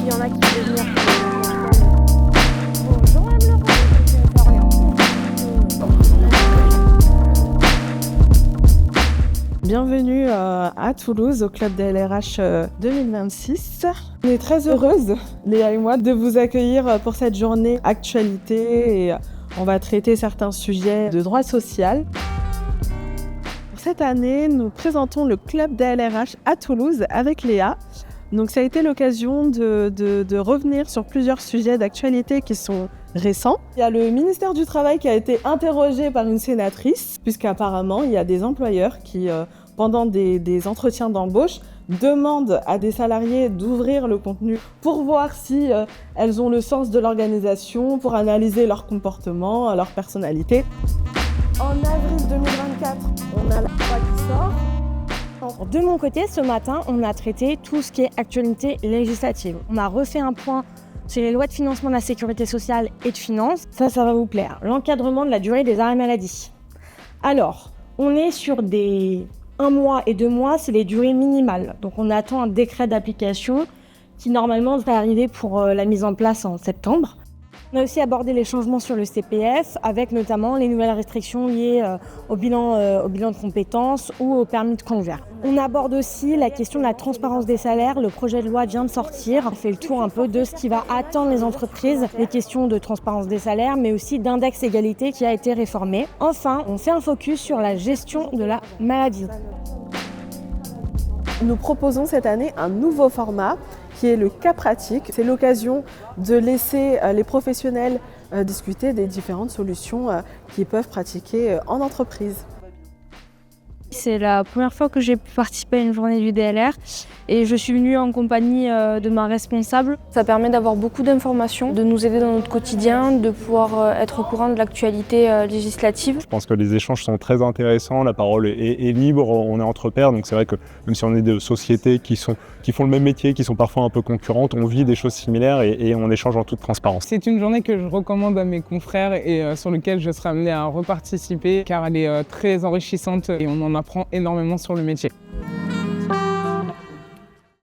il y en a qui veulent venir. Bonjour Anne-Laurent, je vais t'orienter. Bienvenue à Toulouse au Club DLRH 2026. On est très heureuse, Léa et moi, de vous accueillir pour cette journée actualité et on va traiter certains sujets de droit social. Pour cette année, nous présentons le Club DLRH à Toulouse avec Léa. Donc ça a été l'occasion de revenir sur plusieurs sujets d'actualité qui sont récents. Il y a le ministère du Travail qui a été interrogé par une sénatrice, puisqu'apparemment il y a des employeurs qui, pendant des entretiens d'embauche, demandent à des salariés d'ouvrir le contenu pour voir si elles ont le sens de l'organisation, pour analyser leur comportement, leur personnalité. En avril 2024, on a la loi qui sort. De mon côté, ce matin, on a traité tout ce qui est actualité législative. On a refait un point sur les lois de financement de la sécurité sociale et de finances. Ça va vous plaire. L'encadrement de la durée des arrêts maladie. Alors, on est sur des 1 mois et 2 mois, c'est les durées minimales. Donc on attend un décret d'application qui normalement devrait arriver pour la mise en place en septembre. On a aussi abordé les changements sur le CPF, avec notamment les nouvelles restrictions liées au bilan de compétences ou au permis de conduire. On aborde aussi la question de la transparence des salaires. Le projet de loi vient de sortir. On fait le tour un peu de ce qui va attendre les entreprises, les questions de transparence des salaires, mais aussi d'index égalité qui a été réformé. Enfin, on fait un focus sur la gestion de la maladie. Nous proposons cette année un nouveau format qui est le cas pratique. C'est l'occasion de laisser les professionnels discuter des différentes solutions qu'ils peuvent pratiquer en entreprise. C'est la première fois que j'ai pu participer à une journée du DLR et je suis venue en compagnie de ma responsable. Ça permet d'avoir beaucoup d'informations, de nous aider dans notre quotidien, de pouvoir être au courant de l'actualité législative. Je pense que les échanges sont très intéressants, la parole est libre, on est entre pairs, donc c'est vrai que même si on est de sociétés qui font le même métier, qui sont parfois un peu concurrentes, on vit des choses similaires et on échange en toute transparence. C'est une journée que je recommande à mes confrères et sur laquelle je serai amené à reparticiper car elle est très enrichissante et on en apprend énormément sur le métier.